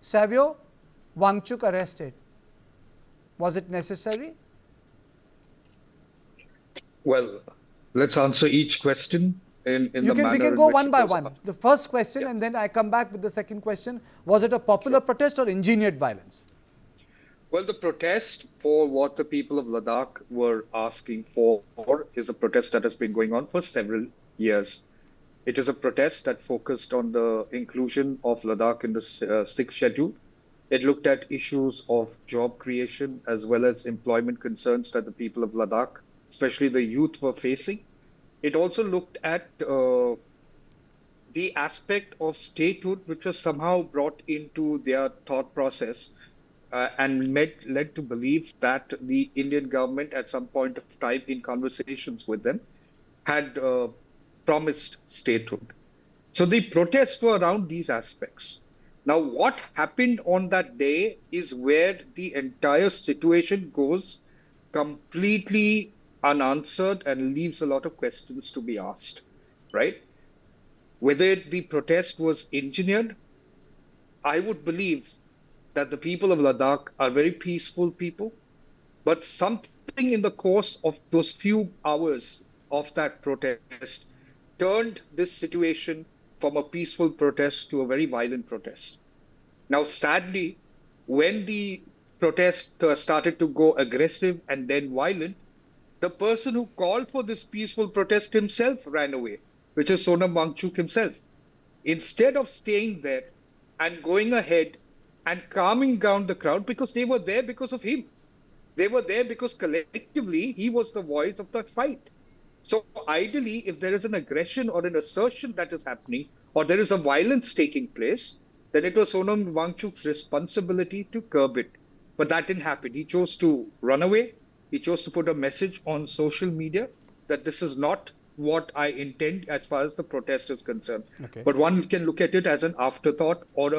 Savio Wangchuk arrested? Was it necessary? Well, let's answer each question in We the can manner in go which one it by was one. asked. The first question, Yeah, and then I come back with the second question. Was it a popular sure. protest or engineered violence? Well, the protest for what the people of Ladakh were asking for is a protest that has been going on for several years. It is a protest that focused on the inclusion of Ladakh in the sixth schedule. It looked at issues of job creation as well as employment concerns that the people of Ladakh, especially the youth, were facing. It also looked at the aspect of statehood, which was somehow brought into their thought process and led to believe that the Indian government, at some point of time in conversations with them, had promised statehood. So the protests were around these aspects. Now, what happened on that day is where the entire situation goes completely unanswered and leaves a lot of questions to be asked, right? Whether the protest was engineered, I would believe that the people of Ladakh are very peaceful people, but something in the course of those few hours of that protest turned this situation from a peaceful protest to a very violent protest. Now, sadly, when the protest started to go aggressive and then violent, the person who called for this peaceful protest himself ran away, which is Sonam Wangchuk himself. Instead of staying there and going ahead and calming down the crowd, because they were there because of him. They were there because collectively he was the voice of the fight. So ideally, if there is an aggression or an assertion that is happening, or there is a violence taking place, then it was Sonam Wangchuk's responsibility to curb it. But that didn't happen. He chose to run away. He chose to put a message on social media that this is not what I intend as far as the protest is concerned. Okay. But one can look at it as an afterthought or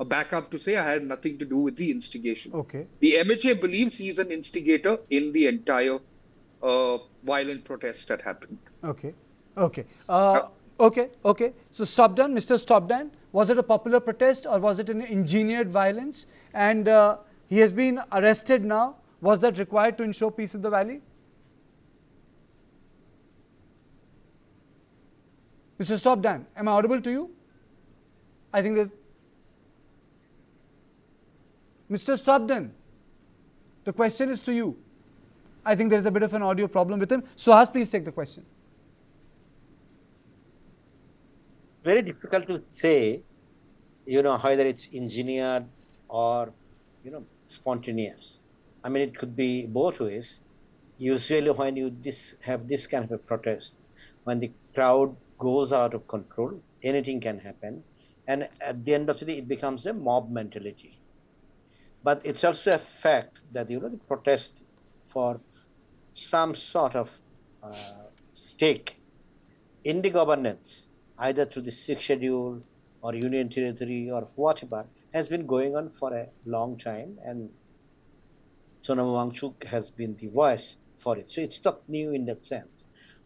a backup to say I had nothing to do with the instigation. Okay. The MHA believes he's an instigator in the entire violent protest that happened. Okay. Okay. Now, Okay. So, Stopdan, Mr. Stopdan, was it a popular protest or was it an engineered violence? And he has been arrested now. Was that required to ensure peace in the valley? Mr. Stopdan, am I audible to you? I think there's. Mr. Stopdan, the question is to you. I think there's a bit of an audio problem with him. Suhas, please take the question. Very difficult to say, whether it's engineered or, spontaneous. I mean, it could be both ways. Usually when you have this kind of a protest, when the crowd goes out of control, anything can happen. And at the end of the day, it becomes a mob mentality. But it's also a fact that, the protest for some sort of stake in the governance, either through the sixth schedule or union territory or whatever, has been going on for a long time, and Sonam Wangchuk has been the voice for it. So it's not new in that sense.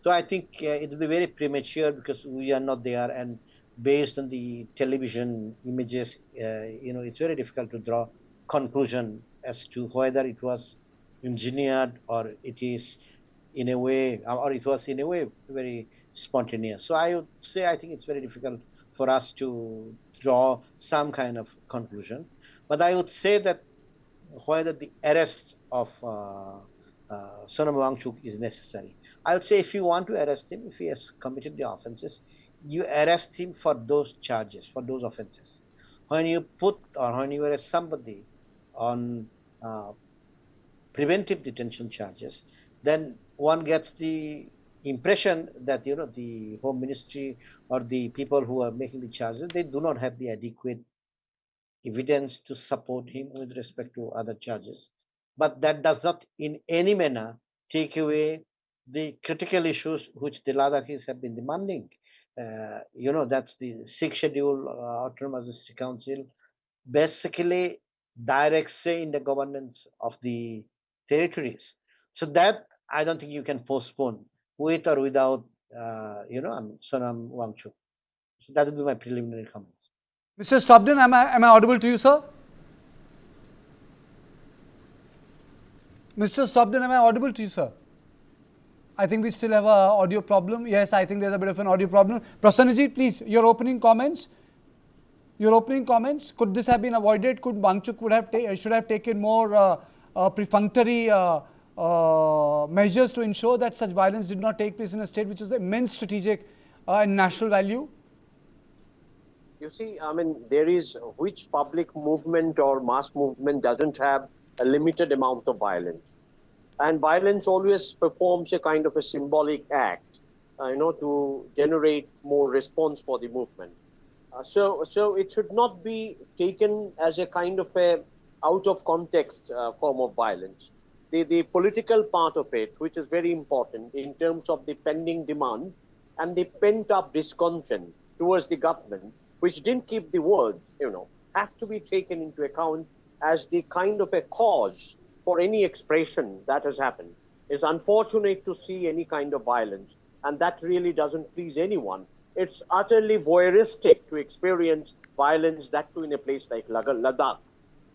So I think it will be very premature because we are not there, and based on the television images, it's very difficult to draw conclusion as to whether it was engineered or it is in a way, or it was in a way very spontaneous. So I would say I think it's very difficult for us to draw some kind of conclusion. But I would say that whether the arrest of Sonam Wangchuk is necessary. I would say if you want to arrest him, if he has committed the offenses, you arrest him for those charges, for those offenses. When you put or when you arrest somebody on preventive detention charges, then one gets the impression that the Home Ministry or the people who are making the charges, they do not have the adequate evidence to support him with respect to other charges. But that does not in any manner take away the critical issues which the Ladakhis have been demanding. That's the sixth schedule Autonomous District Council basically direct say in the governance of the territories. So that I don't think you can postpone with or without, Sonam Wangchuk. So that would be my preliminary comments. Mr. Stopdan, am I audible to you, sir? Mr. Stobden, am I audible to you, sir? I think we still have an audio problem. Yes, I think there's a bit of an audio problem. Prasannaji, please, your opening comments. Your opening comments. Could this have been avoided? Could Wangchuk should have taken more perfunctory measures to ensure that such violence did not take place in a state which is immense strategic and national value? You see, I mean, there is which public movement or mass movement doesn't have a limited amount of violence. And violence always performs a kind of a symbolic act, to generate more response for the movement. So it should not be taken as a kind of a out of context form of violence. The political part of it, which is very important in terms of the pending demand and the pent up discontent towards the government, which didn't keep the word, have to be taken into account as the kind of a cause for any expression that has happened. It's unfortunate to see any kind of violence, and that really doesn't please anyone. It's utterly voyeuristic to experience violence, that too in a place like Ladakh.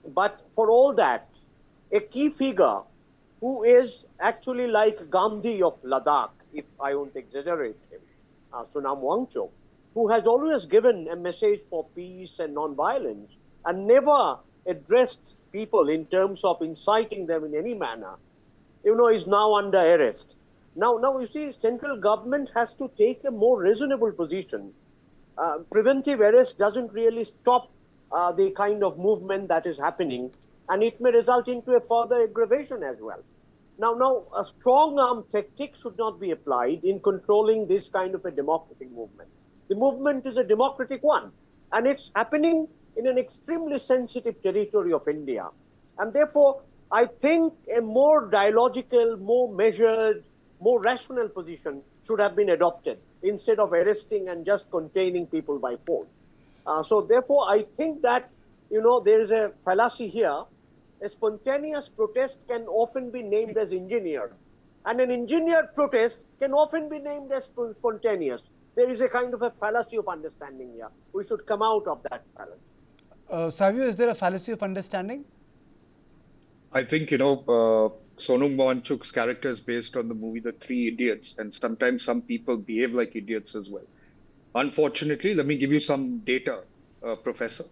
But for all that, a key figure who is actually like Gandhi of Ladakh, if I won't exaggerate him, Sonam Wangchuk, who has always given a message for peace and non-violence and never addressed people in terms of inciting them in any manner, is now under arrest. Now, you see, central government has to take a more reasonable position. Preventive arrest doesn't really stop the kind of movement that is happening, and it may result into a further aggravation as well. Now, a strong arm tactic should not be applied in controlling this kind of a democratic movement. The movement is a democratic one, and it's happening in an extremely sensitive territory of India. And therefore, I think a more dialogical, more measured, more rational position should have been adopted instead of arresting and just containing people by force. So therefore, I think that, there is a fallacy here. A spontaneous protest can often be named as engineered, and an engineered protest can often be named as spontaneous. There is a kind of a fallacy of understanding here. We should come out of that fallacy. Savio, is there a fallacy of understanding? I think, Sonam Wangchuk's character is based on the movie The Three Idiots, and sometimes some people behave like idiots as well. Unfortunately, let me give you some data, Professor.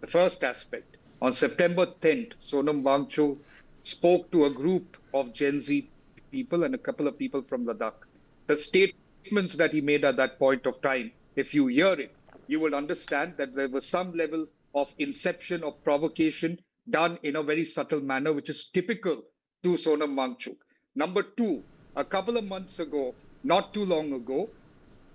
The first aspect, on September 10th, Sonam Wangchuk spoke to a group of Gen Z people and a couple of people from Ladakh. The statements that he made at that point of time, if you hear it, you will understand that there was some level of inception of provocation done in a very subtle manner, which is typical to Sonam Wangchuk. Number two, a couple of months ago, not too long ago,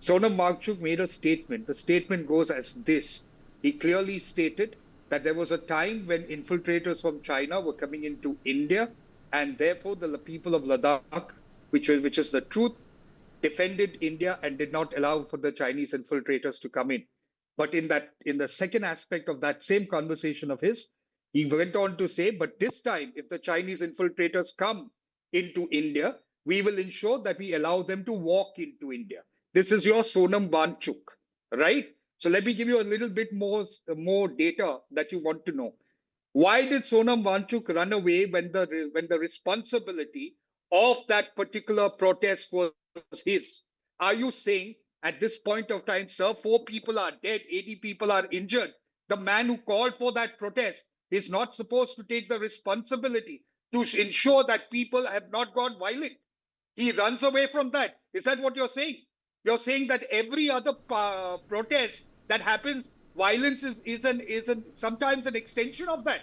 Sonam Wangchuk made a statement. The statement goes as this. He clearly stated that there was a time when infiltrators from China were coming into India, and therefore the people of Ladakh, which is the truth, defended India and did not allow for the Chinese infiltrators to come in. But in the second aspect of that same conversation of his, he went on to say, but this time, if the Chinese infiltrators come into India, we will ensure that we allow them to walk into India. This is your Sonam Wangchuk, right? So let me give you a little bit more data that you want to know. Why did Sonam Wangchuk run away when the responsibility of that particular protest was his? Are you saying at this point of time, sir, 4 people are dead, 80 people are injured? The man who called for that protest is not supposed to take the responsibility to ensure that people have not gone violent. He runs away from that. Is that what you're saying? You're saying that every other protest that happens, violence is sometimes an extension of that.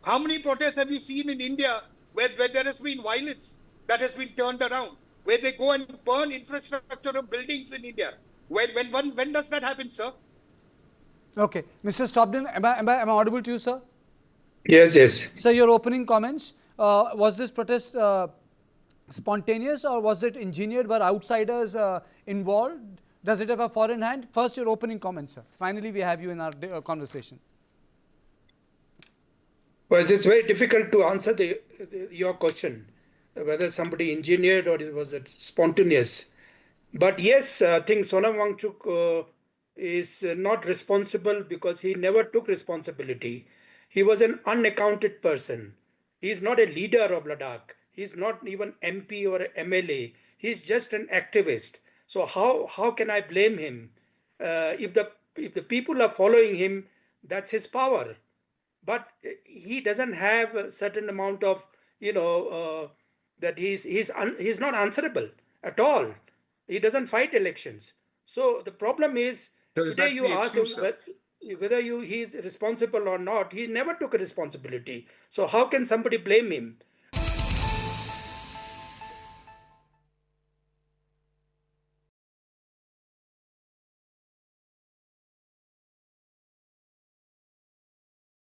How many protests have you seen in India where there has been violence that has been turned around, where they go and burn infrastructure of buildings in India? When does that happen, sir? Okay. Mr. Stobden, am I audible to you, sir? Yes. Sir, your opening comments, was this protest spontaneous or was it engineered? Were outsiders involved? Does it have a foreign hand? First, your opening comments, sir. Finally, we have you in our conversation. Well, it's very difficult to answer your question, whether somebody engineered or was it spontaneous. But yes, I think Sonam Wangchuk is not responsible because he never took responsibility. He was an unaccounted person. He's not a leader of Ladakh. He's not even MP or MLA. He's just an activist. So how can I blame him? If the people are following him, that's his power. But he doesn't have a certain amount of, that he's not answerable at all. He doesn't fight elections. So the problem is, So is today that you the ask him excuse, sir? whether he's responsible or not. He never took a responsibility. So how can somebody blame him?